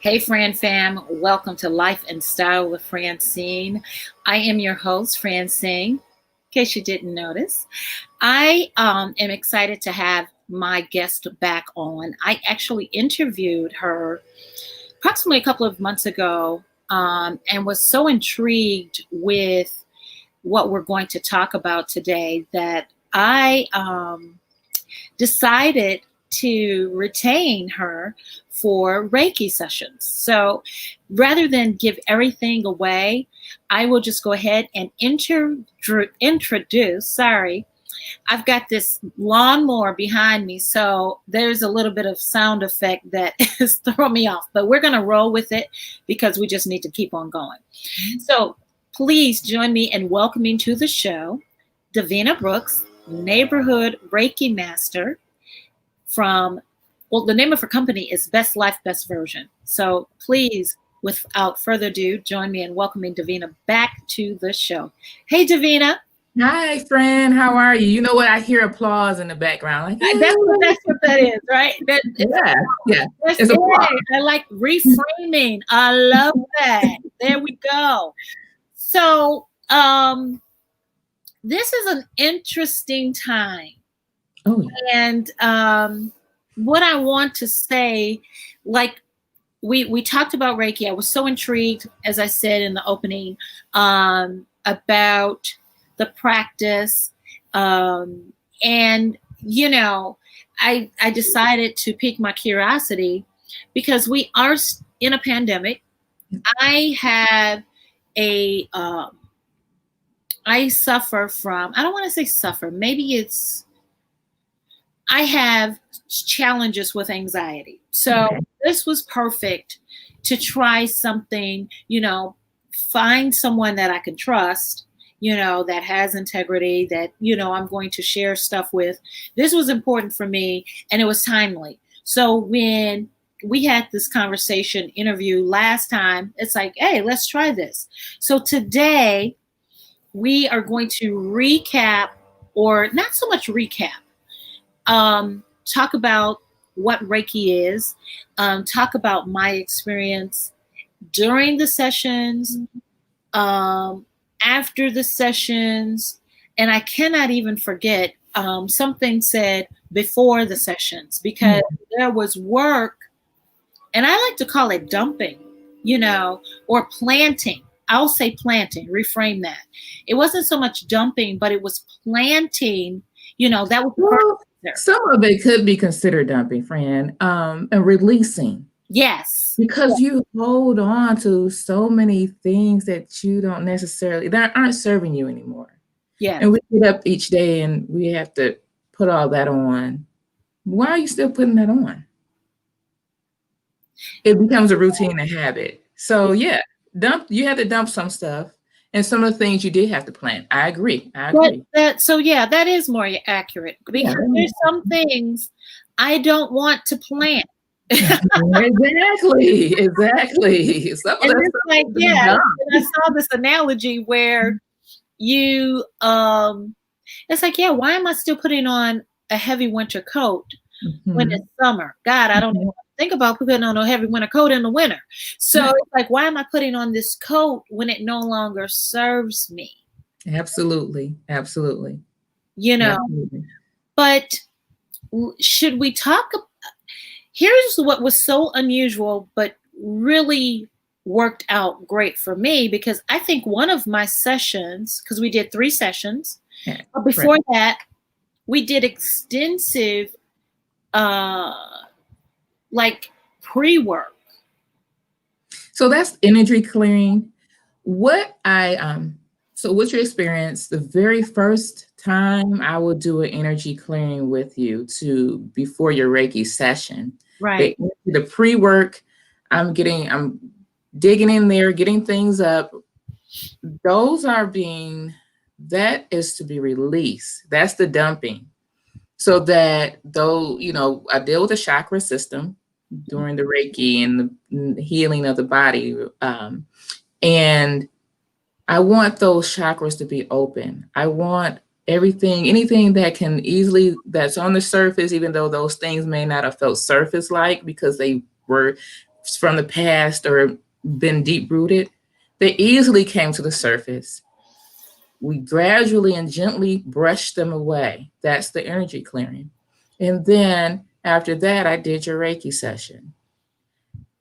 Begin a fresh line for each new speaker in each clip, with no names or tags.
Hey, Fran fam. Welcome to Life and Style with Francyne. I am your host, Francyne, in case you didn't notice. I am excited to have my guest back on. I actually interviewed her approximately a couple of months ago and was so intrigued with what we're going to talk about today that I decided to retain her for Reiki sessions. So rather than give everything away, I will just go ahead and introduce. Sorry, I've got this lawnmower behind me, so there's a little bit of sound effect that is throwing me off, but we're going to roll with it because we just need to keep on going. So please join me in welcoming to the show Davina Brooks, neighborhood Reiki Master from, well, the name of her company is Best Life, Best Version. So please, without further ado, join me in welcoming Davina back to the show. Hey, Davina.
Hi, friend. How are you? You know what? I hear applause in the background. Like,
That's what that is, right?
Yeah.
It's applause. I like reframing. I love that. There we go. So this is an interesting time.
Oh, yeah.
And what I want to say, like we talked about Reiki. I was so intrigued, as I said in the opening, about the practice. And, you know, I decided to pique my curiosity because we are in a pandemic. I have I suffer from, I don't want to say suffer, maybe it's, I have challenges with anxiety. So this was perfect to try something, find someone that I can trust, that has integrity, that, I'm going to share stuff with. This was important for me and it was timely. So when we had this conversation interview last time, it's like, hey, let's try this. So today we are going to recap, or not so much recap, talk about what Reiki is, talk about my experience during the sessions, after the sessions, and I cannot even forget something said before the sessions, because there was work, and I like to call it dumping, or planting. I'll say planting, reframe that. It wasn't so much dumping, but it was planting, that was
some of it could be considered dumping, Fran, and releasing.
Yes.
Because you hold on to so many things that you don't necessarily, that aren't serving you anymore.
Yeah.
And we get up each day and we have to put all that on. Why are you still putting that on? It becomes a routine and habit. So yeah, you had to dump some stuff. And some of the things you did have to plant. I agree.
That is more accurate, because there's some things I don't want to plant.
Exactly.
And it's like, and I saw this analogy where you, it's like, why am I still putting on a heavy winter coat when it's summer? God, I don't even think about putting on a heavy winter coat in the winter. So it's like, why am I putting on this coat when it no longer serves me?
Absolutely.
But should we talk? Here's what was so unusual, but really worked out great for me, because I think one of my sessions, because we did 3 sessions, but before that, we did extensive pre-work.
So that's energy clearing. So what's your experience? The very first time I will do an energy clearing with you before your Reiki session.
Right.
The pre-work, I'm digging in there, getting things up. That is to be released. That's the dumping. So that I deal with the chakra system during the Reiki and the healing of the body. And I want those chakras to be open. I want anything that's on the surface, even though those things may not have felt surface-like because they were from the past or been deep rooted, they easily came to the surface. We gradually and gently brushed them away. That's the energy clearing. And then after that, I did your Reiki session.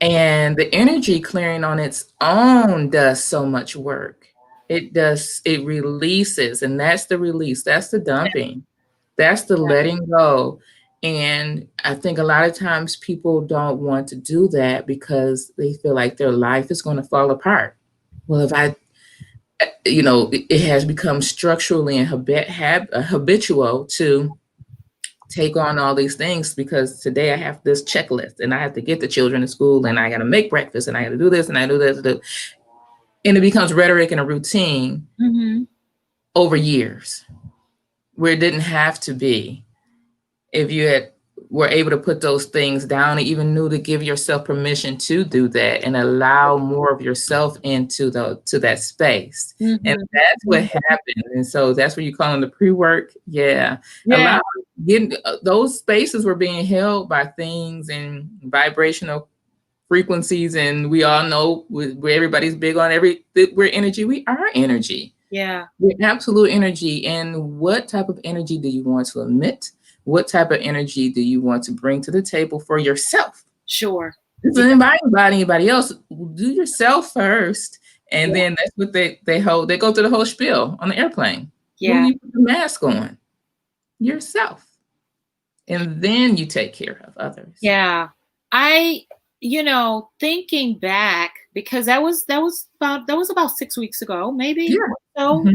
And the energy clearing on its own does so much work. It releases, and that's the release, that's the dumping, that's the letting go. And I think a lot of times people don't want to do that because they feel like their life is going to fall apart. Well, if I, it has become structurally and habitual to take on all these things because today I have this checklist and I have to get the children to school and I got to make breakfast and I got to do this and I do this. And it becomes rhetoric and a routine over years where it didn't have to be. If you were able to put those things down and even knew to give yourself permission to do that and allow more of yourself into that space. And that's what happened. And so that's what you call in the pre-work. Yeah. Those spaces were being held by things and vibrational frequencies. And we all know where everybody's big on we're energy. We are energy.
Yeah.
We're absolute energy. And what type of energy do you want to emit? What type of energy do you want to bring to the table for yourself?
Sure.
It's not about anybody else. Do yourself first. And then that's what they hold. They go through the whole spiel on the airplane.
Yeah.
Who you put the mask on? Yourself. And then you take care of others.
Yeah. Thinking back, because that was about 6 weeks ago, maybe.
Yeah.
So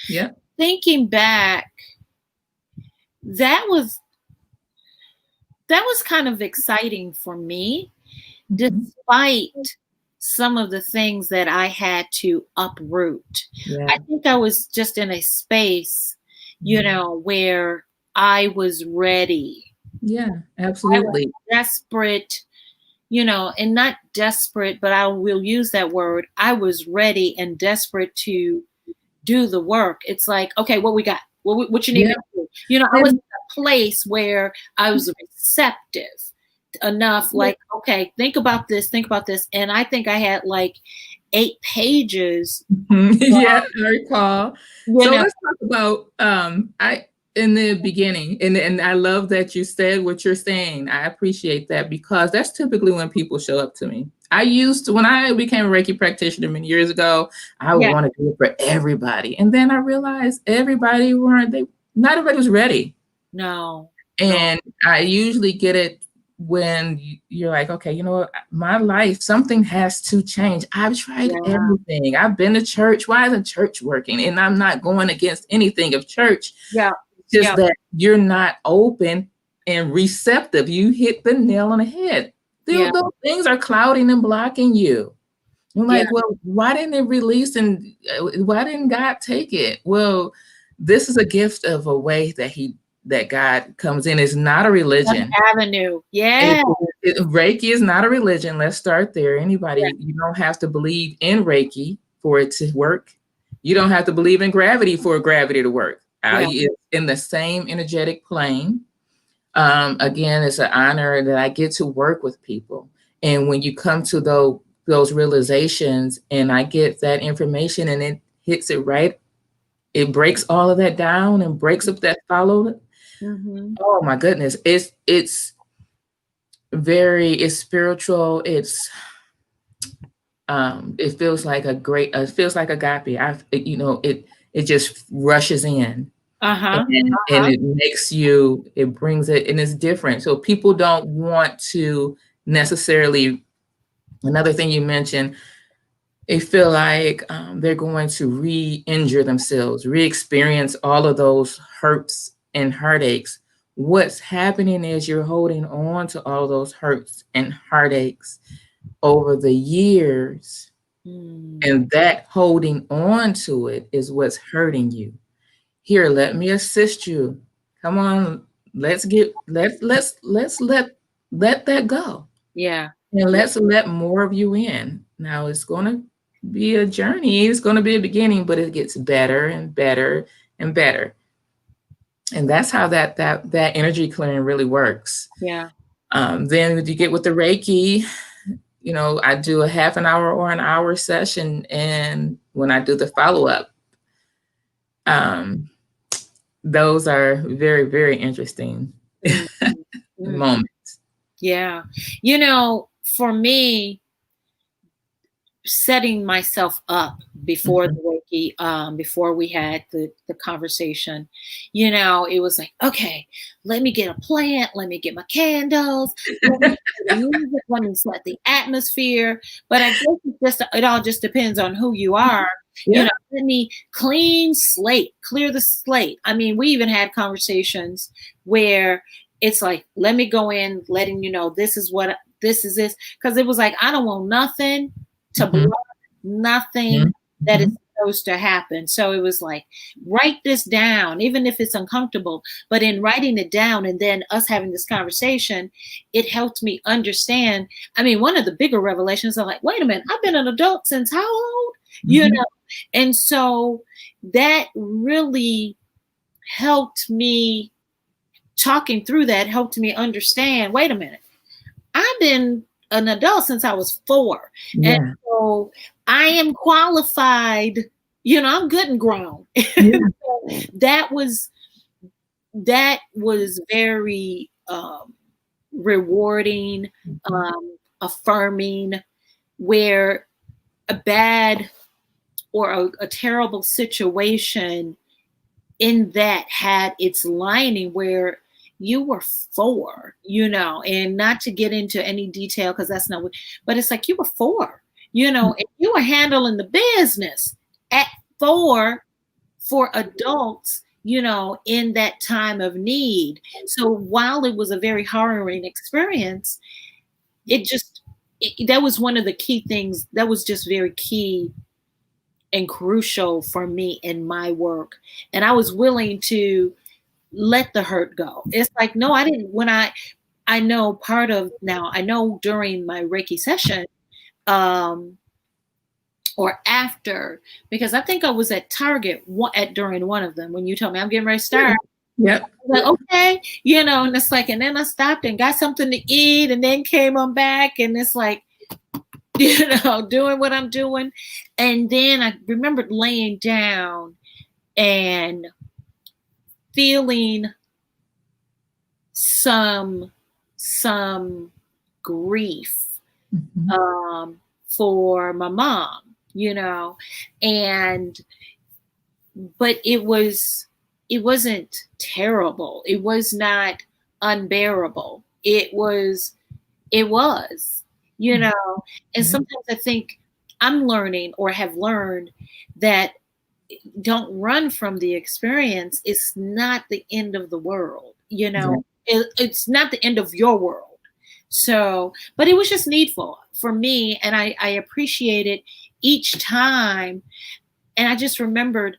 yeah.
Thinking back, that was kind of exciting for me, despite some of the things that I had to uproot.
Yeah.
I think I was just in a space, where I was ready.
Yeah, absolutely.
I was desperate, and not desperate, but I will use that word. I was ready and desperate to do the work. It's like, okay, what we got? What you need me to do? I was in a place where I was receptive enough, like, okay, think about this. And I think I had like 8 pages.
Yeah, I recall. So let's talk about, in the beginning, and I love that you said what you're saying. I appreciate that because that's typically when people show up to me. When I became a Reiki practitioner many years ago, I would want to do it for everybody. And then I realized not everybody was ready.
No.
And I usually get it when you're like, okay, you know what, my life, something has to change. I've tried everything. I've been to church. Why isn't church working? And I'm not going against anything of church.
Yeah.
Just that you're not open and receptive. You hit the nail on the head. Those things are clouding and blocking you. I'm like, well, why didn't it release and why didn't God take it? Well, this is a gift of a way that God comes in. It's not a religion.
An avenue. Yeah.
Reiki is not a religion. Let's start there. Anybody, you don't have to believe in Reiki for it to work. You don't have to believe in gravity for gravity to work. It's in the same energetic plane. Again, it's an honor that I get to work with people. And when you come to those realizations and I get that information and it hits it right, it breaks all of that down and breaks up that follow. Oh my goodness. It's spiritual. It feels like it feels like agape. It just rushes in. And it makes it brings it, and it's different. So people don't want to necessarily, another thing you mentioned, they feel like they're going to re-injure themselves, re-experience all of those hurts and heartaches. What's happening is you're holding on to all those hurts and heartaches over the years. And that holding on to it is what's hurting you. Here, let me assist you. Come on, let's let that go.
Yeah.
And let's let more of you in. Now it's going to be a journey. It's going to be a beginning, but it gets better and better and better. And that's how that energy clearing really works.
Yeah.
Then when you get with the Reiki, I do a half an hour or an hour session. And when I do the follow-up, those are very, very interesting moments.
Yeah. For me, setting myself up before the Reiki, before we had the conversation, it was like, okay, let me get a plant, let me get my candles, let me play the music, let me set the atmosphere. But I guess it all just depends on who you are.
Yeah.
Let me clear the slate. I mean, we even had conversations where it's like, let me go in, letting this is because it was like, I don't want nothing to block, nothing that is supposed to happen. So it was like, write this down, even if it's uncomfortable. But in writing it down and then us having this conversation, it helped me understand. I mean, one of the bigger revelations, I'm like, wait a minute, I've been an adult since how old? And so that really helped me, talking through that helped me understand, wait a minute, I've been an adult since I was 4. Yeah. And so I am qualified, I'm good and grown. Yeah. That was very rewarding, affirming, where a bad or a terrible situation in that had its lining where you were 4, and not to get into any detail because that's not what, but it's like you were 4, and you were handling the business at 4 for adults, in that time of need. So while it was a very harrowing experience, that was one of the key things that was just very key and crucial for me in my work. And I was willing to let the hurt go. It's like, no, I didn't. When I know I know during my Reiki session, or after, because I think I was at Target during one of them when you told me I'm getting ready to start.
Yep.
Like, okay, and it's like, and then I stopped and got something to eat and then came on back, and it's like, doing what I'm doing. And then I remembered laying down and feeling some grief for my mom, but it wasn't terrible. It was not unbearable. It was, and sometimes I think I'm learning or have learned that don't run from the experience. It's not the end of the world, it's not the end of your world. So, but it was just needful for me. And I appreciated each time. And I just remembered,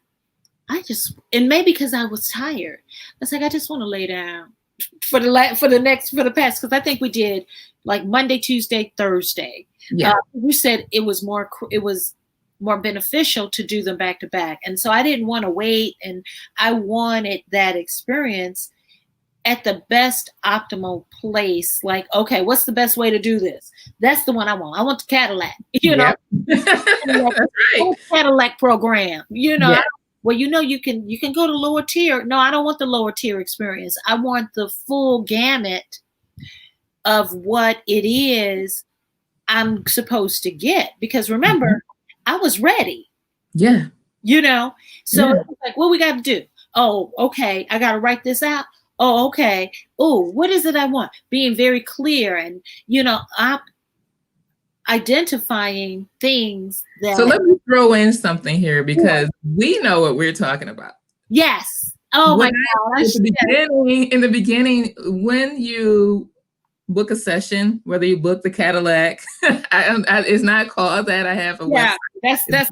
and maybe because I was tired, I was like, I just want to lay down for the past, because I think we did like Monday, Tuesday, Thursday.
Yeah.
You said it was more beneficial to do them back to back. And so I didn't want to wait, and I wanted that experience at the best optimal place. Like, okay, what's the best way to do this? That's the one I want. I want the Cadillac,
Yep. That's right.
Cadillac program,
Yeah.
Well, you can go to lower tier. No, I don't want the lower tier experience. I want the full gamut of what it is I'm supposed to get. Because remember, I was ready.
Yeah.
So it was like, what we got to do? Oh, okay. I got to write this out. Oh, okay. Oh, what is it I want? Being very clear and, I'm identifying things that.
So let me throw in something here, because we know what we're talking about.
Yes. Oh my gosh.
In the beginning, when you book a session, whether you book the Cadillac, it's not called that. I have a website.
That's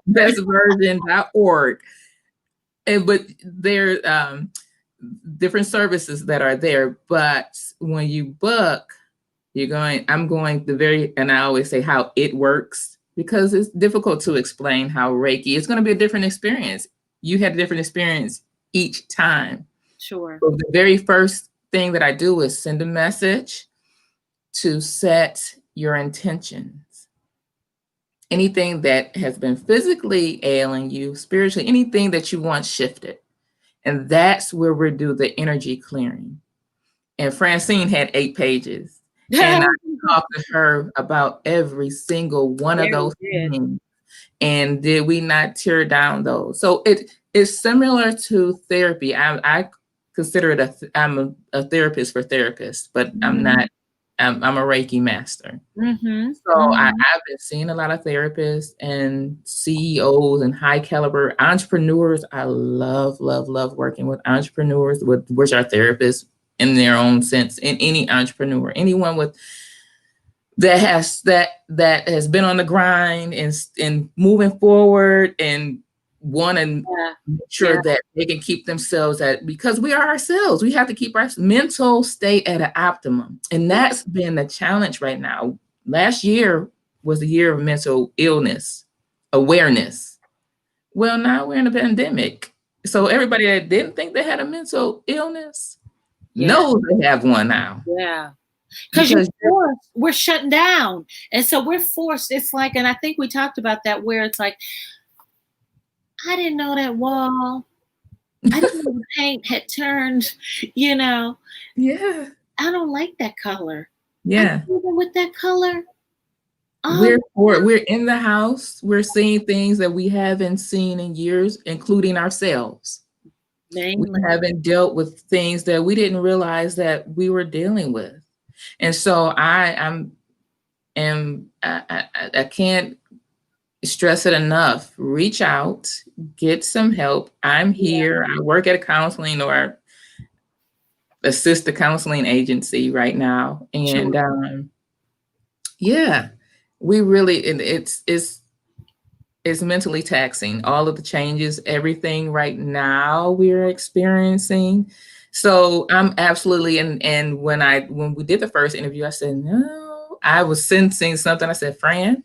bestversion.org. But there different services that are there. But when you book, I'm going and I always say how it works, because it's difficult to explain how Reiki is going to be a different experience. You had a different experience each time.
Sure.
So the very first thing that I do is send a message to set your intentions. Anything that has been physically ailing you, spiritually, anything that you want shifted. And that's where we do the energy clearing. And Francyne had 8 pages. And I talked to her about every single one of those things. And did we not tear down those? So it is similar to therapy. I consider it I'm a therapist for therapists, but I'm not. I'm a Reiki Master. So I've been seeing a lot of therapists and CEOs and high caliber entrepreneurs. I love, love, love working with entrepreneurs, which are therapists in their own sense. And any entrepreneur, anyone with that has been on the grind and moving forward and want to make sure that they can keep themselves because we are ourselves. We have to keep our mental state at an optimum. And that's been the challenge right now. Last year was the year of mental illness awareness. Well, now we're in a pandemic. So everybody that didn't think they had a mental illness knows they have one now.
Yeah. Because we're shutting down. And so we're forced. It's like, and I think we talked about that, where it's like, I didn't know that wall. I didn't know the paint had turned, Yeah. I don't like that color.
Yeah.
Even with that color.
We're in the house. We're seeing things that we haven't seen in years, including ourselves. We haven't dealt with things that we didn't realize that we were dealing with. And so I can't stress it enough. Reach out, get some help. I'm here. I work at a counseling or assist the counseling agency right now. And we really, it's mentally taxing. All of the changes, everything right now we're experiencing. So I'm absolutely, and when we did the first interview, I said, no, I was sensing something. I said, Fran,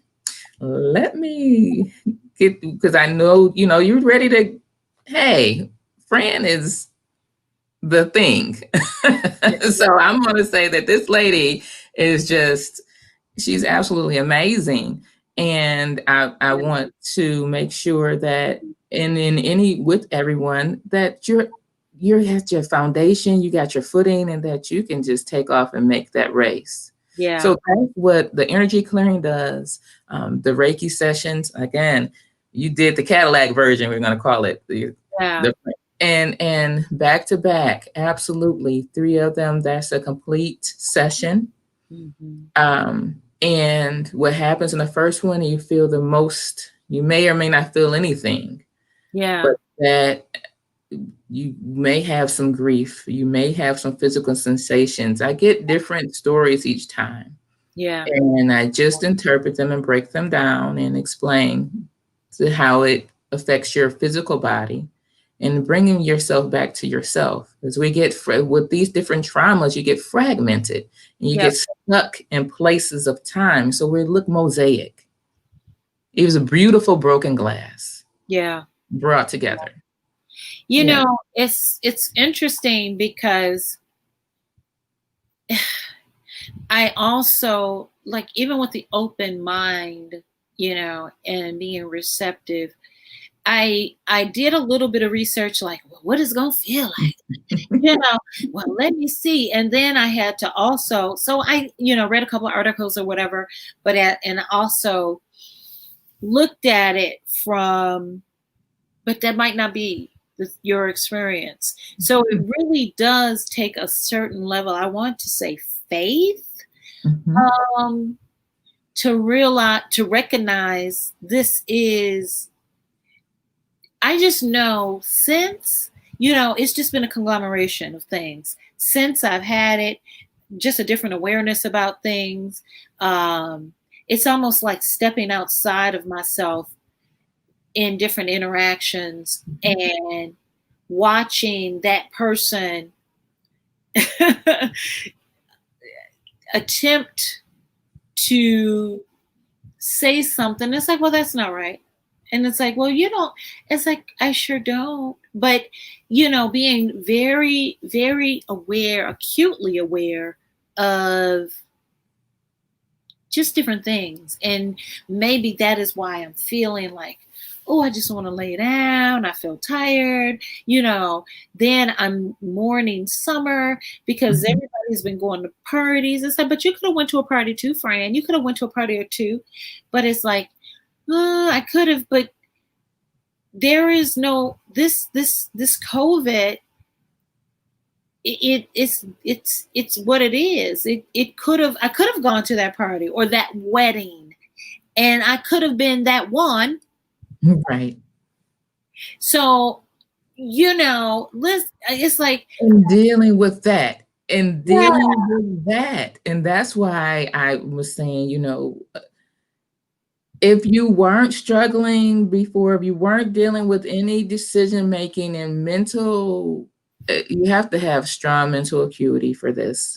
let me get, because I know, you're ready to, hey, Fran is the thing. So I'm going to say that this lady is she's absolutely amazing. And I want to make sure that with everyone that you got your foundation, you got your footing, and that you can just take off and make that race.
Yeah.
So that's what the energy clearing does. The Reiki sessions, again, you did the Cadillac version, we're going to call it. And back to back, absolutely. 3 of them, that's a complete session. And what happens in the first one, you feel the most, you may or may not feel anything.
Yeah.
But that you may have some grief, you may have some physical sensations. I get different stories each time.
Yeah.
And I just interpret them and break them down and explain how it affects your physical body and bringing yourself back to yourself. As we get with these different traumas, you get fragmented and you get stuck in places of time. So we look mosaic. It was a beautiful broken glass.
Yeah.
Brought together.
You know, it's interesting because I also, like, even with the open mind, and being receptive, I did a little bit of research, like, well, what is it going to feel like? Well, let me see. And then I had to also, so I, read a couple of articles or whatever, and also looked at it but that might not be your experience. So it really does take a certain level, I want to say faith, to recognize this is, I just know since, it's just been a conglomeration of things. Since I've had it, just a different awareness about things. It's almost like stepping outside of myself in different interactions and watching that person attempt to say something. It's like, well, that's not right. And it's like, well, you don't. It's like, I sure don't. But, being very, very aware, acutely aware of just different things. And maybe that is why I'm feeling like, oh, I just want to lay down. I feel tired. Then I'm mourning summer because everybody's been going to parties and stuff. But you could have went to a party too, Fran. You could have went to a party or two. But it's like, I could have. But there is no this COVID. It's what it is. I could have gone to that party or that wedding, and I could have been that one.
Right.
So, it's like
dealing with that and with that. And that's why I was saying, if you weren't struggling before, if you weren't dealing with any decision making and mental, you have to have strong mental acuity for this.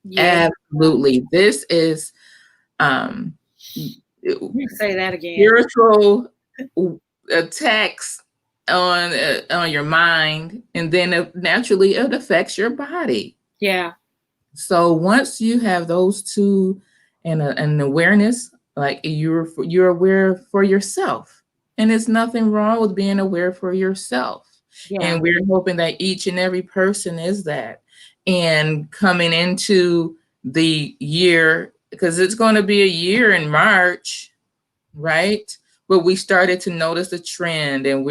Yeah. Absolutely. This is
say that again.
Spiritual attacks on your mind, and then naturally it affects your body.
Yeah.
So once you have those two and an awareness, like you're aware for yourself, and there's nothing wrong with being aware for yourself. Yeah. And we're hoping that each and every person is that. And coming into the year, because it's going to be a year in March, right? But we started to notice a trend, and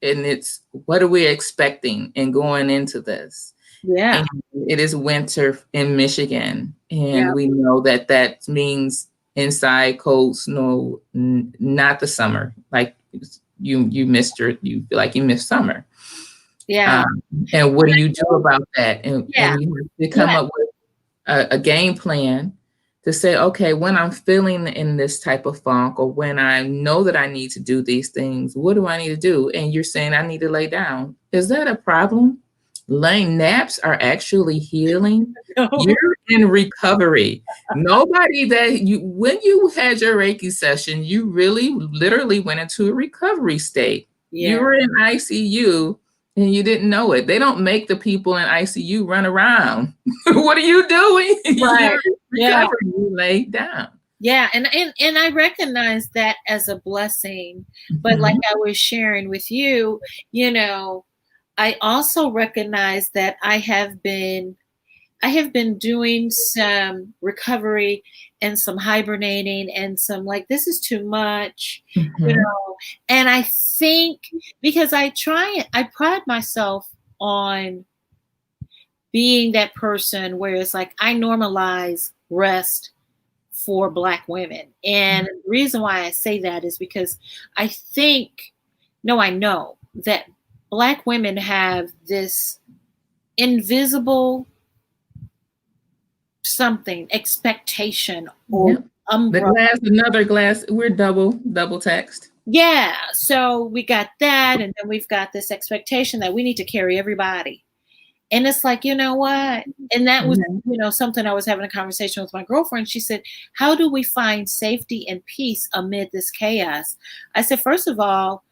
it's what are we expecting and going into this?
Yeah.
And it is winter in Michigan, and we know that means inside cold snow, not the summer. Like you missed you feel like you missed summer.
Yeah.
And what do you do about that? And you have to come up with a game plan to say, okay, when I'm feeling in this type of funk, or when I know that I need to do these things, what do I need to do? And you're saying I need to lay down. Is that a problem? Laying naps are actually healing. No. You're in recovery. Nobody when you had your Reiki session, you really literally went into a recovery state. Yeah. You were in ICU and you didn't know it. They don't make the people in ICU run around. What are you doing?
Right.
You're you laid down.
Yeah, and I recognize that as a blessing. But like I was sharing with you, I also recognize that I have been doing some recovery and some hibernating and some this is too much, and I think because I pride myself on being that person where it's like I normalize rest for Black women. And the reason why I say that is because I know that Black women have this invisible expectation or umbrella.
Another glass. We're double text.
Yeah. So we got that. And then we've got this expectation that we need to carry everybody. And it's like, you know what? And that was, something I was having a conversation with my girlfriend. She said, how do we find safety and peace amid this chaos? I said, first of all,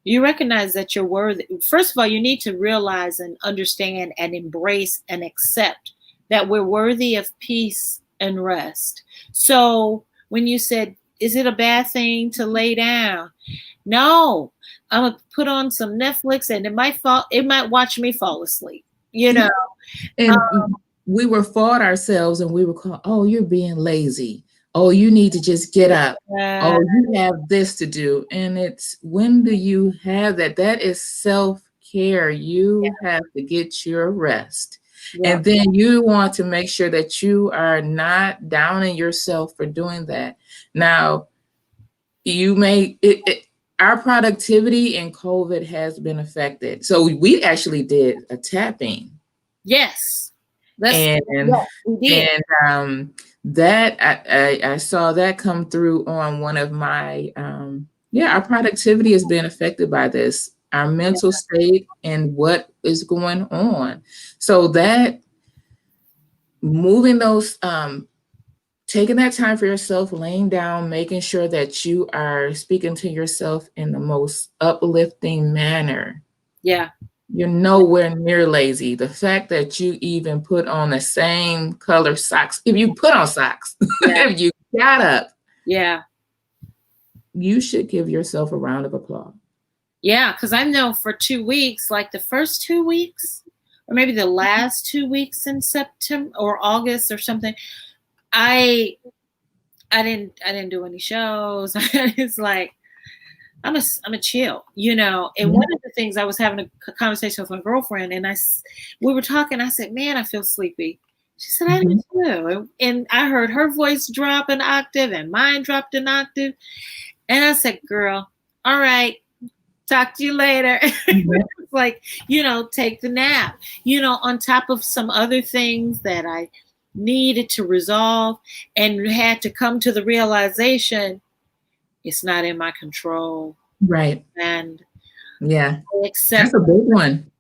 you recognize that you're worthy. First of all, you need to realize and understand and embrace and accept that we're worthy of peace and rest. So when you said, is it a bad thing to lay down? No, I'm going to put on some Netflix and it might watch me fall asleep.
And we were fought ourselves, and we were called, oh, you're being lazy. Oh, you need to just get up. Oh, you have this to do. And it's, when do you have that? That is self-care. You have to get your rest. And then you want to make sure that you are not downing yourself for doing that. Now, our productivity in COVID has been affected. So we actually did a tapping.
Yes.
We did. And that I saw that come through on one of my our productivity has been affected by this, our mental state and what is going on. So that moving those taking that time for yourself, laying down, making sure that you are speaking to yourself in the most uplifting manner.
Yeah.
You're nowhere near lazy. The fact that you even put on the same color socks, if you put on socks,
Yeah.
if you got up,
Yeah.
you should give yourself a round of applause.
Yeah, because I know for 2 weeks, like the first 2 weeks, or maybe the last 2 weeks in September or August or something, I didn't do any shows. It's like I'm a chill, you know. And one of the things, I was having a conversation with my girlfriend, and we were talking. I said, "Man, I feel sleepy." She said, "I do too." And I heard her voice drop an octave, and mine dropped an octave. And I said, "Girl, all right, talk to you later." It's like, you know, take the nap. You know, on top of some other things that I needed to resolve, and had to come to the realization it's not in my control.
Right.
And
Yeah.
except
That's a big one.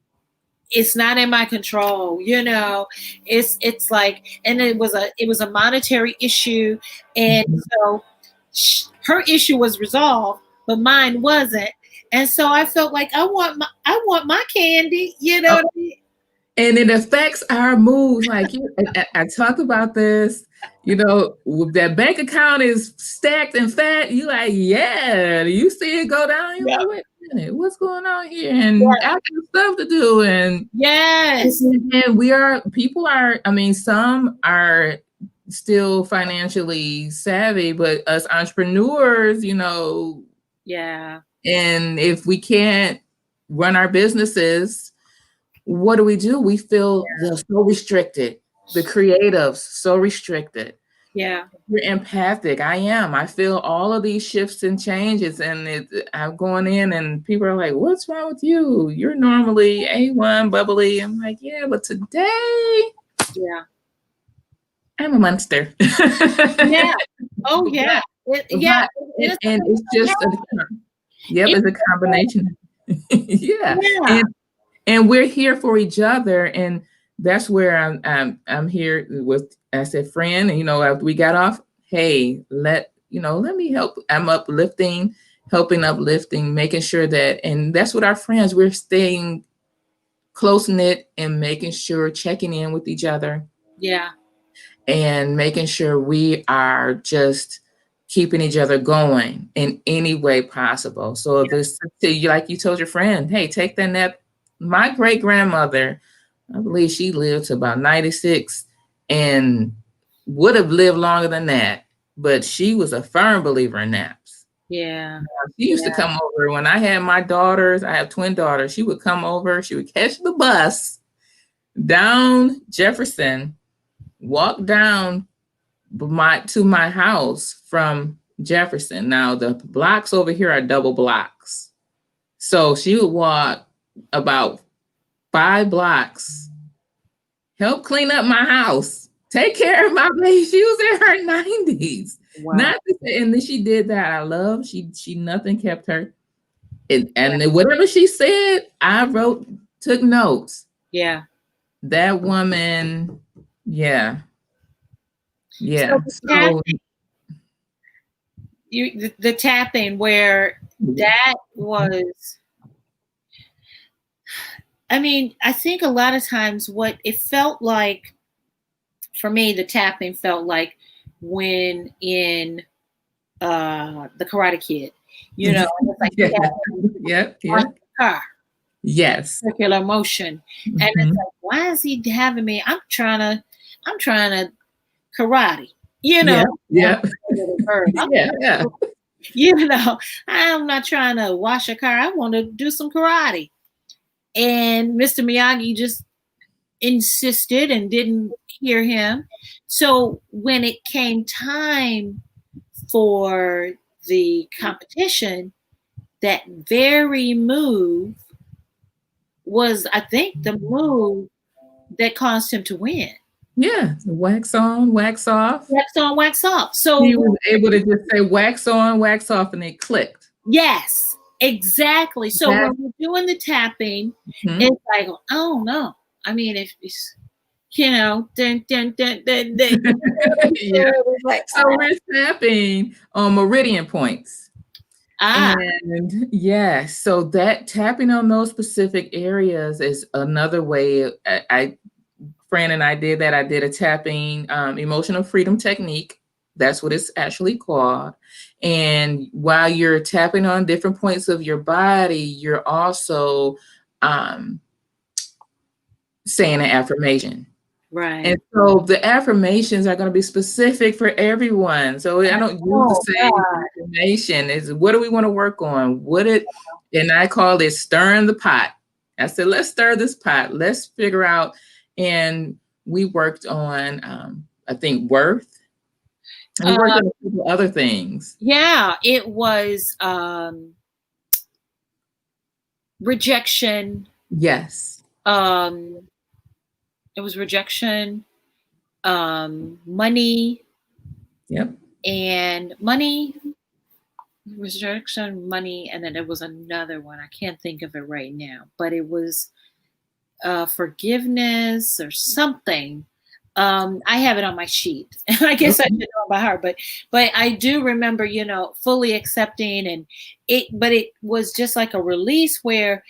it's not in my control, you know. It's like, and it was a monetary issue, and so her issue was resolved, but mine wasn't. And so I felt like I want my candy, you know
Oh,
what I mean?
and it affects our moods. Like I talk about this, you know, that bank account is stacked and fat. You like, yeah, you see it go down. You're like, wait a minute, what's going on here? And I got stuff to do. And
Yes.
and I mean, some are still financially savvy, but us entrepreneurs, you know,
Yeah.
and if we can't run our businesses, what do? We feel so restricted. The creatives, so restricted.
Yeah.
You're empathic. I am. I feel all of these shifts and changes, and I'm going in, and people are like, "What's wrong with you? You're normally A1 bubbly." I'm like, "Yeah, but today,
Yeah.
I'm a monster."
Yeah. Oh yeah. Yeah.
And it's just it's a combination. Yeah.
Yeah.
And we're here for each other, and that's where I'm here with, I said, friend, and you know, after we got off, hey, let me help. I'm uplifting, making sure that, and that's what our friends, we're staying close knit and making sure, checking in with each other.
Yeah.
And making sure we are just keeping each other going in any way possible. So if it's like you told your friend, hey, take that nap. My great grandmother, I believe she lived to about 96 and would have lived longer than that, but she was a firm believer in naps.
Yeah.
She used to come over when I had my daughters. I have twin daughters. She would come over. She would catch the bus down Jefferson, walk down to my house from Jefferson. Now the blocks over here are double blocks. So she would walk about 5 blocks, help clean up my house, take care of my baby. She was in her 90s.
Wow.
And then she did that. I love, she nothing kept her. And whatever she said, I took notes.
Yeah.
That woman, yeah.
So the tapping, where that was, I mean, I think a lot of times what it felt like for me, the tapping felt like when in the Karate Kid, you know, it's like car.
Yes.
Circular motion. And it's like, why is he having me? I'm trying to karate, you know.
Yeah.
You know, I'm not trying to wash a car. I want to do some karate. And Mr. Miyagi just insisted and didn't hear him. So when it came time for the competition, that very move was, I think, the move that caused him to win.
Yeah, wax on, wax off.
Wax on, wax off. So
he was able to just say wax on, wax off, and it clicked.
Yes, exactly. So when we're doing the tapping, it's like, oh no. I mean, if it's, you know, dun, dun, dun, dun, dun.
So we're tapping on meridian points.
Ah,
And yes, so that tapping on those specific areas is another way. Fran and I did that. I did a tapping emotional freedom technique. That's what it's actually called. And while you're tapping on different points of your body, you're also saying an affirmation.
right.
And so the affirmations are going to be specific for everyone. So I don't use
Oh,
the same
God.
affirmation. Is what do we want to work on? And I call it stirring the pot. I said, let's stir this pot. Let's figure out. And we worked on, I think, worth. And we worked
Uh,
on a couple other things.
yeah, it was rejection.
Yes.
Um, it was rejection, money,
Yep.
and money, rejection, money, and then there was another one. I can't think of it right now, but it was forgiveness or something. I have it on my sheet. I guess I
Okay.
should know by heart, but I do remember, fully accepting but it was just like a release where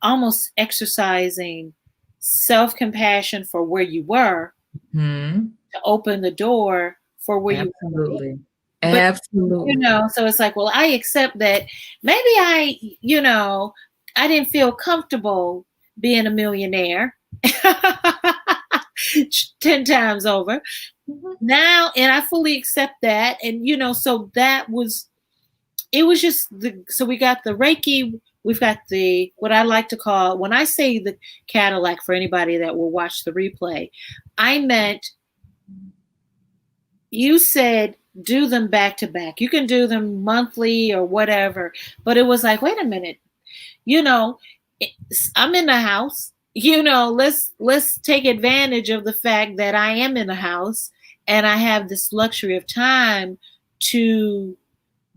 almost exercising self-compassion for where you were
Hmm.
to open the door for where you want to be.
Absolutely.
But
Absolutely.
so it's like, well, I accept that maybe I didn't feel comfortable being a millionaire 10 times over now, and I fully accept that. And so it was just so we got the Reiki, we've got the what I like to call, when I say the Cadillac, for anybody that will watch the replay, I meant, you said do them back to back. You can do them monthly or whatever, but it was like, wait a minute, you know, I'm in the house. Let's take advantage of the fact that I am in the house and I have this luxury of time to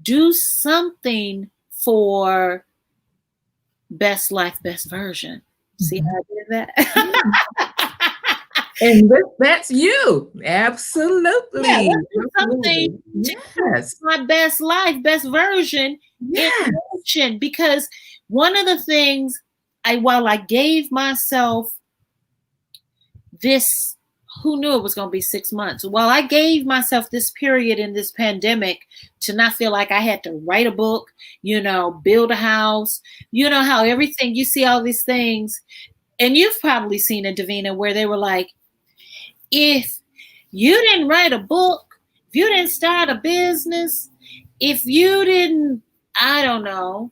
do something for best life, best version. See how I did that?
And that's you.
Yeah,
Absolutely.
let's do something
Absolutely.
to
Yes.
my best life, best version in
Yes.
motion. Because one of the things while I gave myself this, who knew it was going to be 6 months? While I gave myself this period in this pandemic to not feel like I had to write a book, build a house, how everything, you see all these things, and you've probably seen it, Davina, where they were like, if you didn't write a book, if you didn't start a business, if you didn't, I don't know,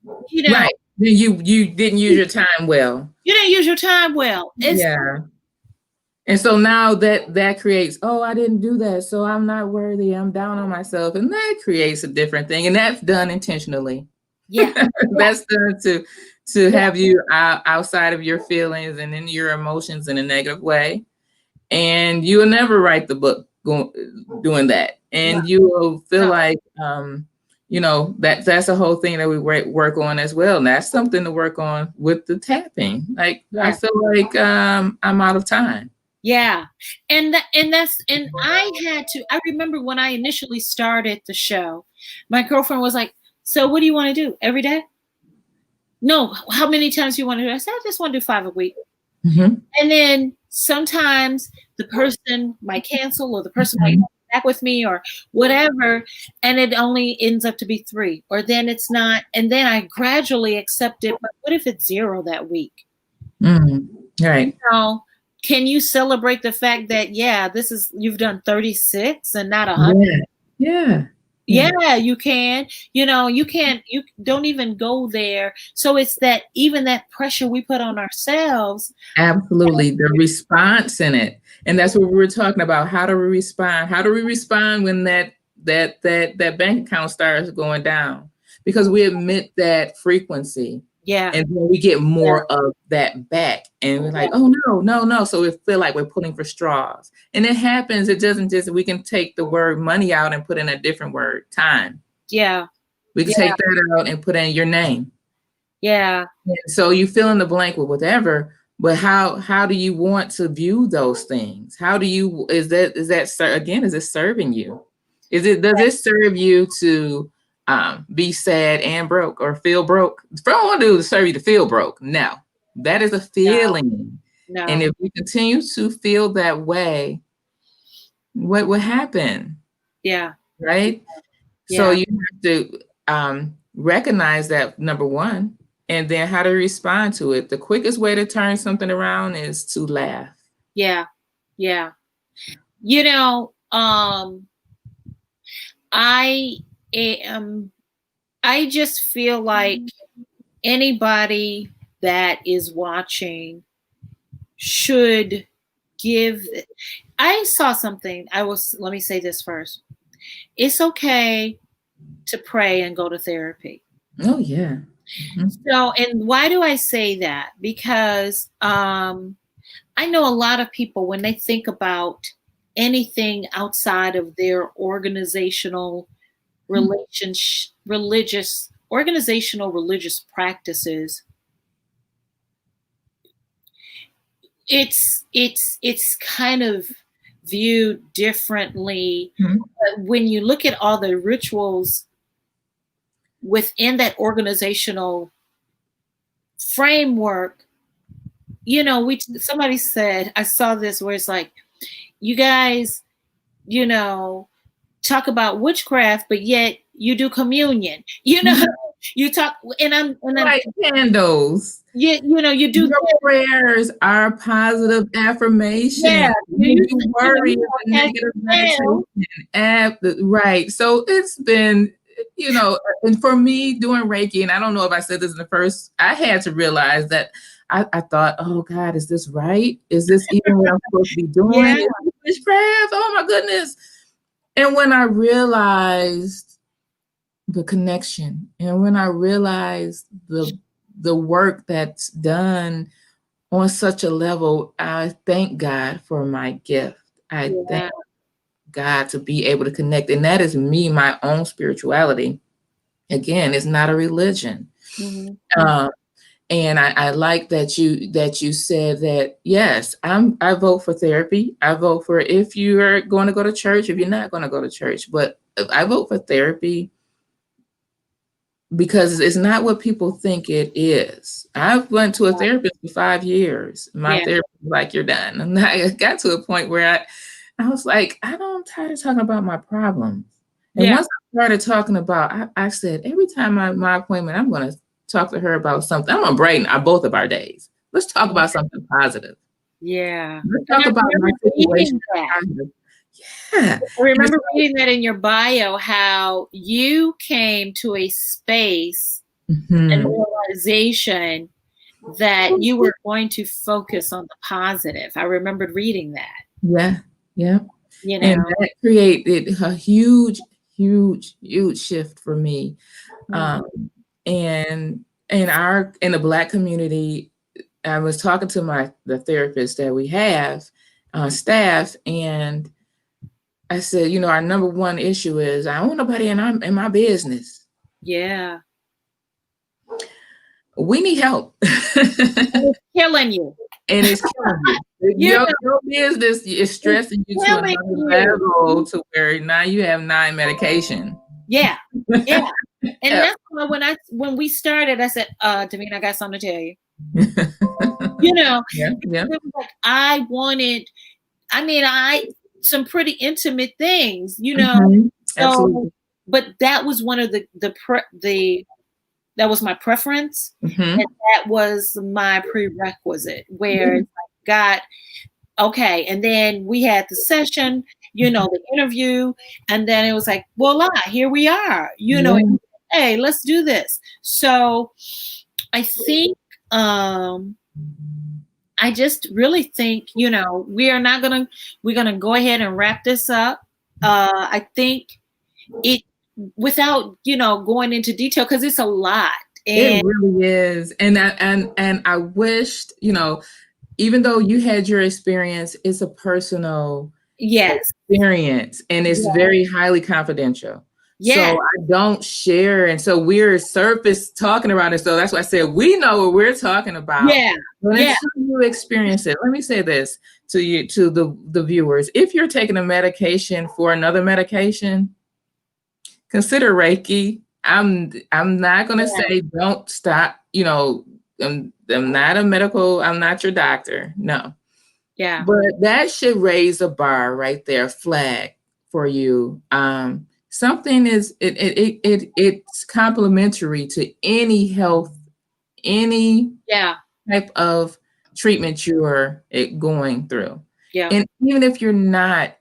Right. You didn't use your time well.
you didn't use your time well.
Yeah. And so now that creates, oh, I didn't do that, so I'm not worthy. I'm down on myself. And that creates a different thing. And that's done intentionally.
Yeah.
That's done to have you outside of your feelings and in your emotions in a negative way. And you will never write the book doing that. And you will feel like, that's a whole thing that we work on as well. And that's something to work on with the tapping. Like, I feel like I'm out of time.
Yeah. And I remember when I initially started the show, my girlfriend was like, so what do you want to do every day? No, how many times do you want to do? I said, I just want to do 5 a week.
Mm-hmm.
And then sometimes the person might cancel, or the person might come back with me or whatever, and it only ends up to be 3, or then it's not. And then I gradually accept it. But what if it's 0 that week?
Right.
Can you celebrate the fact that, you've done 36 and not 100? Yeah, you can. You don't even go there. So it's that, even that pressure we put on ourselves.
Absolutely. The response in it. And that's what we were talking about. How do we respond? How do we respond when that bank account starts going down? Because we emit that frequency.
Yeah.
And then we get more of that back. And we're like, oh, no. So we feel like we're pulling for straws. And it happens. It doesn't just, we can take the word money out and put in a different word, time.
Yeah.
We can take that out and put in your name.
Yeah.
And so you fill in the blank with whatever, but how do you want to view those things? How do you, is it serving you? Does it serve you to be sad and broke or feel broke. The first one to do is serve you to feel broke. No, that is a feeling.
No.
And if we continue to feel that way, what will happen?
Yeah.
Right?
Yeah.
So you have to recognize that, number one, and then how to respond to it. The quickest way to turn something around is to laugh.
Yeah. Yeah. You know, I just feel like anybody that is watching should give. I saw something. Let me say this first. It's okay to pray and go to therapy.
Oh, yeah.
Mm-hmm. So, and why do I say that? Because I know a lot of people, when they think about anything outside of their organizational religious practices, it's kind of viewed differently.
Mm-hmm.
But when you look at all the rituals within that organizational framework, you know, somebody said, I saw this where it's like, you guys, you know, talk about witchcraft, but yet you do communion. You know, you talk, and
like candles.
You know, you do.
Your prayers are positive affirmations. Yeah, you worry is a negative meditation. Right. So it's been, you know, and for me doing Reiki, and I don't know if I said this in the first, I had to realize that I thought, oh God, is this right? Is this even what I'm supposed to be doing? Yeah. Witchcraft? Oh my goodness. And when I realized the connection, and when I realized the work that's done on such a level, I thank God for my gift. I thank God to be able to connect. And that is me, my own spirituality. Again, it's not a religion. Mm-hmm. And I like that you said that, yes, I vote for therapy. I vote for if you are going to go to church, if you're not going to go to church, but I vote for therapy because it's not what people think it is. I've went to a therapist for 5 years. My therapist was like, you're done. And I got to a point where I was like, I'm tired of talking about my problems. And once I started talking about, I said, every time my appointment, I'm going to talk to her about something. I'm going to brighten both of our days. Let's talk about something positive.
Yeah.
Let's talk about my situation. Yeah.
I remember reading that in your bio, how you came to a space and realization that you were going to focus on the positive. I remembered reading that.
Yeah. Yeah.
You know,
and that created a huge shift for me. And in the Black community, I was talking to the therapist that we have on staff, and I said, you know, our number one issue is I don't want nobody in my business.
Yeah.
We need help.
It's killing you.
And it's killing you. Your business is stressing you to another level to where now you have 9 medication.
Yeah. Yeah. And that's why when we started, I said, Davina, I got something to tell you. You know, like I wanted, some pretty intimate things, you know. So, but that was one of that was my preference, and that was my prerequisite. Where God, okay, and then we had the session, you know, the interview, and then it was like, voila, here we are, you know. Hey, let's do this. So, I think. I just really think, you know, we're gonna go ahead and wrap this up. I think without, you know, going into detail, because it's a lot.
It really is. And I wished, you know, even though you had your experience, it's a personal experience, and it's very highly confidential. So I don't share. And so we're surface talking about it. So that's why I said, we know what we're talking about. But until you experience it, let me say this to you, to the viewers. If you're taking a medication for another medication, consider Reiki I'm not going to say don't stop, I'm not I'm not your doctor. No.
Yeah.
But that should raise a bar right there, flag for you. Something is it's complementary to any health, any type of treatment you're going through.
Yeah.
And even if you're not,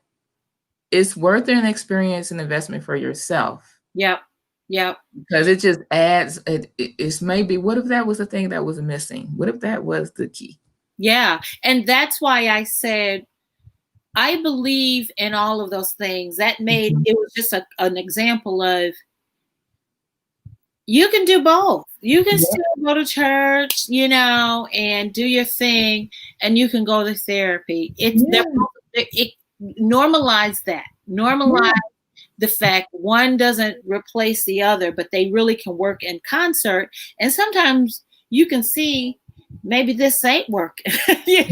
it's worth an experience and investment for yourself.
Yep. Yep.
Because it just adds, it's maybe, what if that was the thing that was missing? What if that was the key?
Yeah. And that's why I said, I believe in all of those things. That made, it was just an example of, you can do both. You can still go to church, and do your thing, and you can go to therapy. It normalize that. Normalize the fact one doesn't replace the other, but they really can work in concert. And sometimes you can see maybe this ain't working.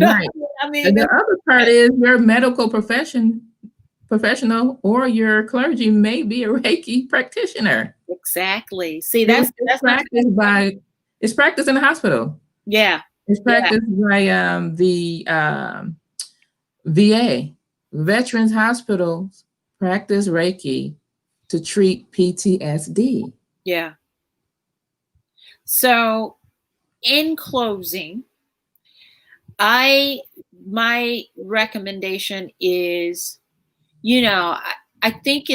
Right. I mean, and the other part is your medical professional or your clergy may be a Reiki practitioner.
Exactly. See,
that's practiced by, it's practiced in the hospital.
Yeah.
It's practiced by the VA, Veterans Hospitals practice Reiki to treat PTSD.
Yeah. So in closing, my recommendation is, I think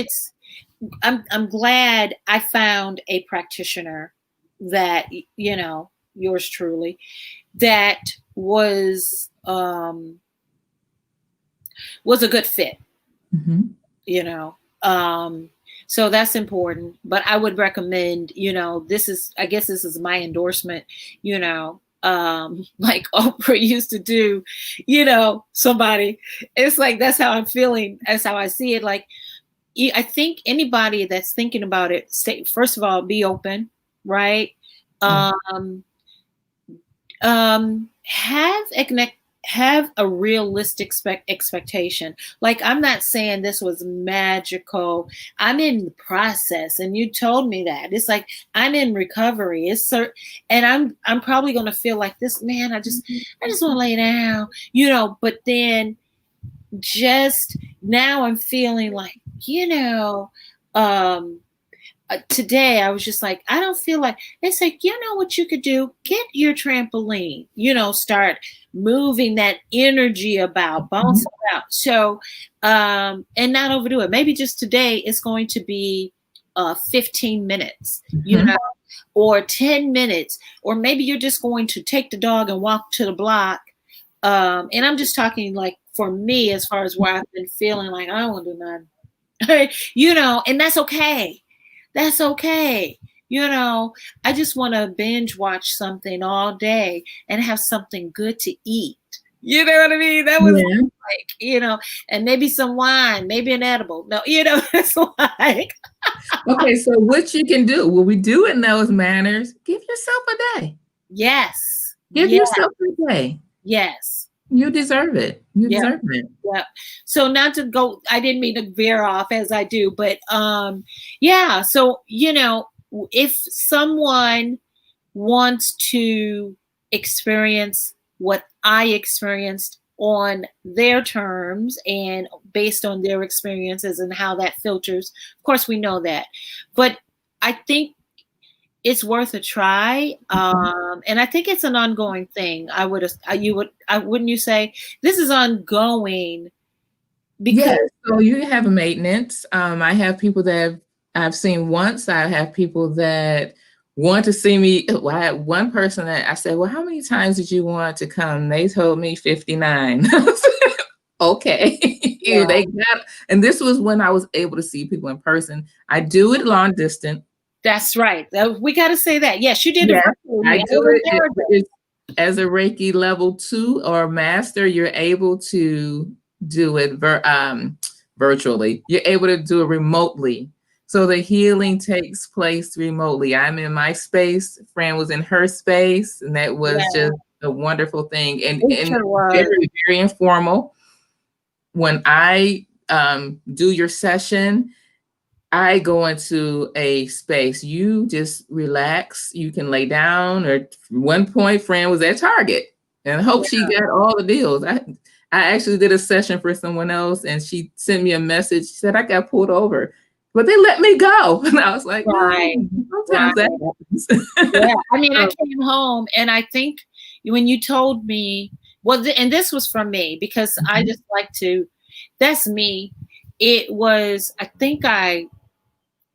I'm glad I found a practitioner that, yours truly, that was a good fit, so that's important. But I would recommend, I guess this is my endorsement, like Oprah used to do, somebody, it's like, that's how I'm feeling. That's how I see it. Like, I think anybody that's thinking about it, first of all, be open, right? Have a realistic expectation. Like, I'm not saying this was magical. I'm in the process, and you told me that. It's like, I'm in recovery. And I'm probably gonna feel like this, man. I just want to lay down, But then, just now, I'm feeling like, today I was just like, I don't feel like, it's like, what you could do? Get your trampoline, start moving that energy about, bounce about. So, and not overdo it. Maybe just today it's going to be 15 minutes, or 10 minutes, or maybe you're just going to take the dog and walk to the block. And I'm just talking like for me, as far as where I've been feeling like I don't want to do nothing, and that's okay. That's okay. I just want to binge watch something all day and have something good to eat. You know what I mean? That was like, and maybe some wine, maybe an edible. No, it's like.
Okay, so what you can do, what we do in those manners, give yourself a day.
Yes.
Give yourself a day.
Yes.
You deserve it. You deserve it.
Yeah. So not to go, I didn't mean to veer off as I do, but yeah. So, if someone wants to experience what I experienced on their terms and based on their experiences and how that filters, of course we know that, but I think it's worth a try. And I think it's an ongoing thing. Wouldn't you say this is ongoing?
Because so you have a maintenance. I have people that I've seen once. I have people that want to see me. Well, I had one person that I said, well, how many times did you want to come? They told me 59. Okay. They got, and this was when I was able to see people in person. I do it long distance.
That's right. We got to say that. Yes, you did.
Yes, I do it as a Reiki level 2 or master. You're able to do it virtually. You're able to do it remotely. So the healing takes place remotely. I'm in my space. Fran was in her space, and that was just a wonderful thing. And very, very informal. When I do your session, I go into a space. You just relax. You can lay down. Or one point, friend was at Target, and I hope she got all the deals. I actually did a session for someone else, and she sent me a message. She said I got pulled over, but they let me go, and I was like,
Right.
sometimes that happens.
Yeah, I mean, I came home, and I think when you told me, well, and this was from me because I just like to. That's me. It was. I think I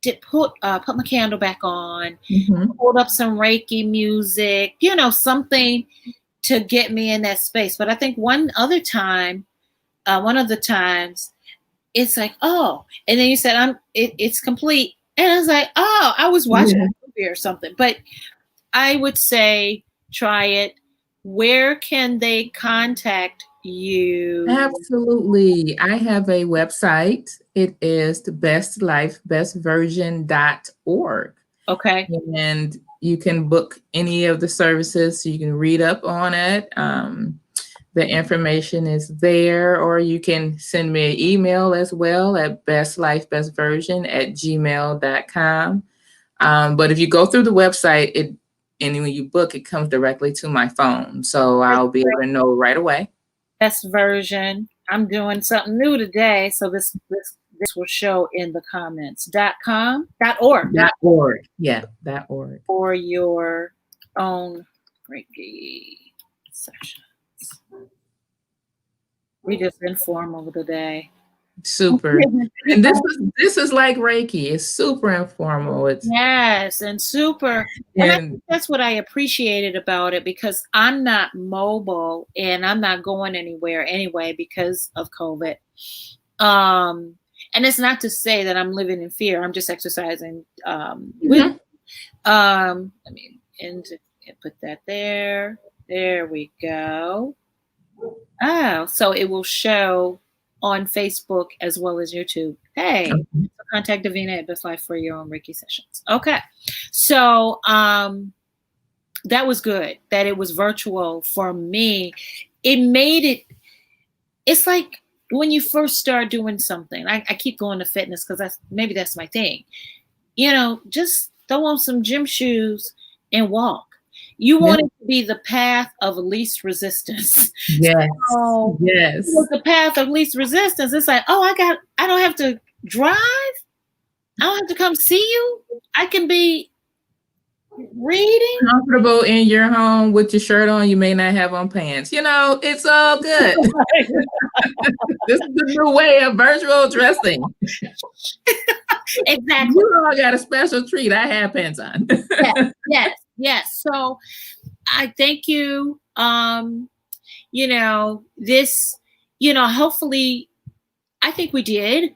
did put my candle back on, pulled up some Reiki music, something to get me in that space. But I think one of the times, it's like, oh, and then you said, it's complete, and I was like, oh, I was watching a movie or something. But I would say try it. Where can they contact you?
Absolutely. I have a website. It is the bestlifebestversion.org.
Okay.
And you can book any of the services. So you can read up on it. The information is there, or you can send me an email as well at bestlifebestversion@gmail.com. But if you go through the website, and when you book, it comes directly to my phone. So I'll be able to know right away.
Best version. I'm doing something new today, so this will show in the comments. .com, .org.
.org. Yeah, .org.
For your own Reiki sessions. We just informal today.
Super. And this is like Reiki. It's super informal.
Yes, and super. And I think that's what I appreciated about it, because I'm not mobile and I'm not going anywhere anyway because of COVID. And it's not to say that I'm living in fear. I'm just exercising. Let me put that there. There we go. Oh, so it will show on Facebook as well as YouTube. Hey, contact Davina at Best Life for your own Reiki sessions. Okay. So that was good that it was virtual for me. It made it's like when you first start doing something. I keep going to fitness because maybe that's my thing. Just throw on some gym shoes and walk. You want it to be the path of least resistance.
Yes.
So,
yes.
The path of least resistance. It's like, oh, I don't have to drive. I don't have to come see you. I can be reading.
Comfortable in your home with your shirt on. You may not have on pants. It's all good. This is the new way of virtual dressing.
Exactly.
You all got a special treat. I have pants on.
Yes. So I thank you. Hopefully, I think we did,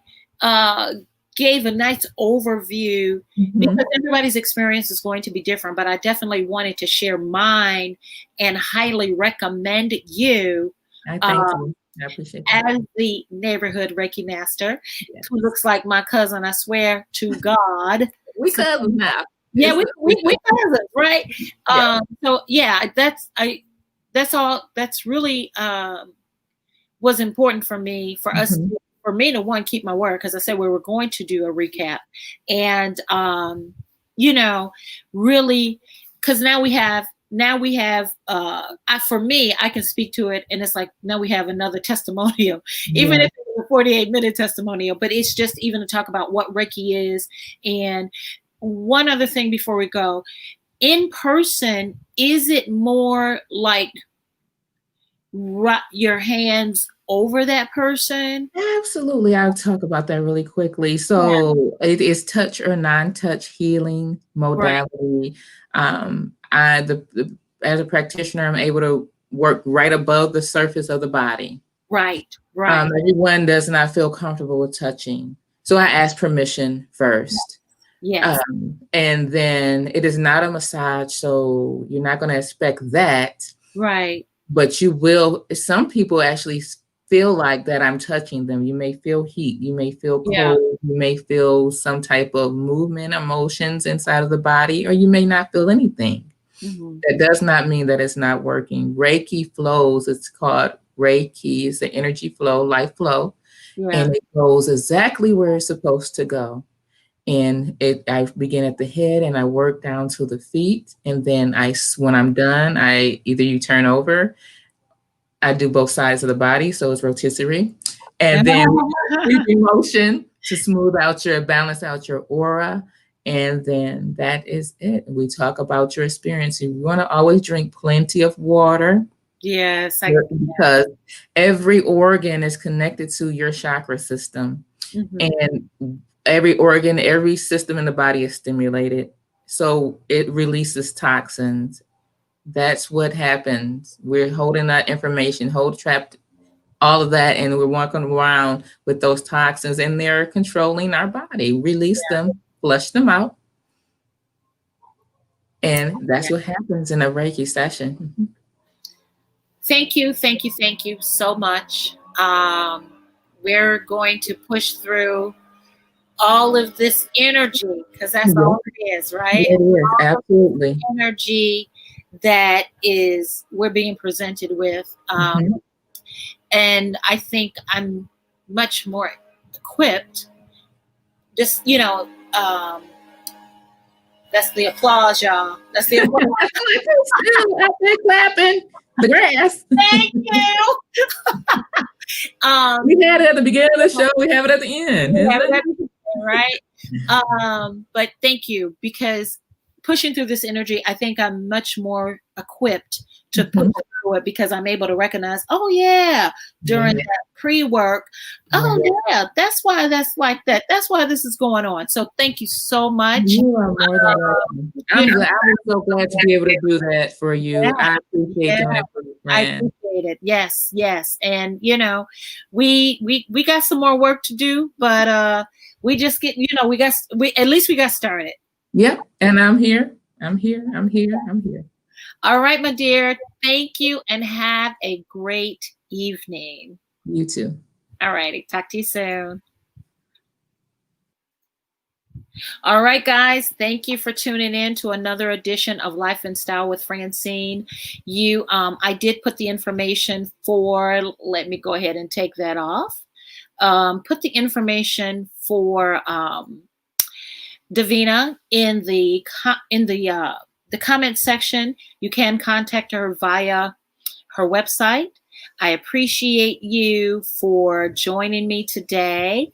gave a nice overview, because everybody's experience is going to be different, but I definitely wanted to share mine and highly recommend you.
I thank you. I appreciate that.
As the neighborhood Reiki Master, who looks like my cousin, I swear to God.
We cousins now.
Yeah, we cousins, right?
Yeah.
So yeah, that's all. That's really was important for me, for us, for me to keep my word, because I said we were going to do a recap, and really, because now we have. For me, I can speak to it, and it's like now we have another testimonial, even if it's a 48-minute testimonial. But it's just even to talk about what Reiki is. And one other thing before we go, in person, is it more like your hands over that person?
Absolutely. I'll talk about that really quickly. So it is touch or non-touch healing modality. Right. As a practitioner, I'm able to work right above the surface of the body.
Right.
Everyone does not feel comfortable with touching. So I ask permission first.
Yes.
And then it is not a massage, so you're not going to expect that.
Right.
But you will. Some people actually feel like that I'm touching them. You may feel heat. You may feel cold.
Yeah.
You may feel some type of movement, emotions inside of the body, or you may not feel anything. That does not mean that it's not working. Reiki flows. It's called Reiki. It's the energy flow, life flow. Yeah. And it goes exactly where it's supposed to go. And I begin at the head and I work down to the feet. And then when I'm done, you turn over. I do both sides of the body, so it's rotisserie. And then sweeping motion to balance out your aura. And then that is it. We talk about your experience. You want to always drink plenty of water.
Yes.
Because every organ is connected to your chakra system. And every organ, every system in the body is stimulated. So it releases toxins. That's what happens. We're holding that information, trapped all of that, and we're walking around with those toxins, and they're controlling our body. Release them, flush them out. And that's what happens in a Reiki session.
Thank you so much. We're going to push through all of this energy, because that's all it is, right?
It is, absolutely.
Energy that we're being presented with. And I think I'm much more equipped. Just, that's the applause, y'all. That's the applause.
They're clapping. The grass.
Thank you.
We had it at the beginning of the show. We have it at the end.
Right? But thank you, because pushing through this energy, I think I'm much more equipped to push through it, because I'm able to recognize, during that pre-work, that's why that's like that. That's why this is going on. So thank you so much.
You are more than welcome. I was so glad to be able to do that for you. I appreciate doing it for your friend.
I appreciate it. Yes. And we got some more work to do, but we just get, at least we got started.
Yep. And I'm here.
All right, my dear. Thank you, and have a great evening.
You too.
All righty. Talk to you soon. All right, guys. Thank you for tuning in to another edition of Life and Style with Francyne. I did put the information let me go ahead and take that off. Put the information for Davina in the comment section. You can contact her via her website. I appreciate you for joining me today.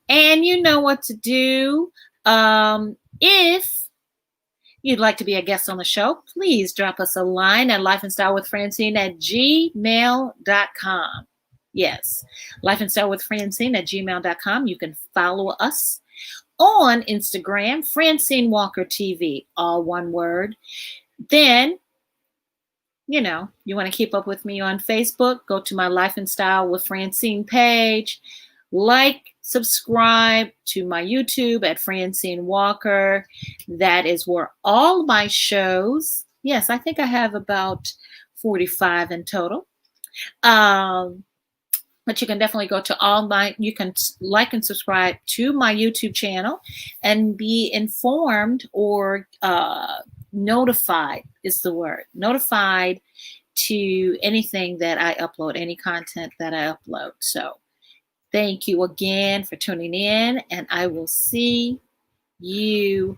And you know what to do. If you'd like to be a guest on the show, please drop us a line at lifeandstylewithfrancine@gmail.com. Yes, lifeandstylewithfrancine@gmail.com. You can follow us on Instagram, Francyne Walker TV, all one word. Then, you want to keep up with me on Facebook, go to my Life and Style with Francyne page, subscribe to my YouTube at Francyne Walker. That is where all my shows, yes, I think I have about 45 in total. But you can definitely go to you can like and subscribe to my YouTube channel and be informed or notified is the word. Notified to anything that I upload, any content that I upload. So thank you again for tuning in, and I will see you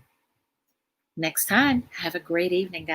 next time. Have a great evening, guys.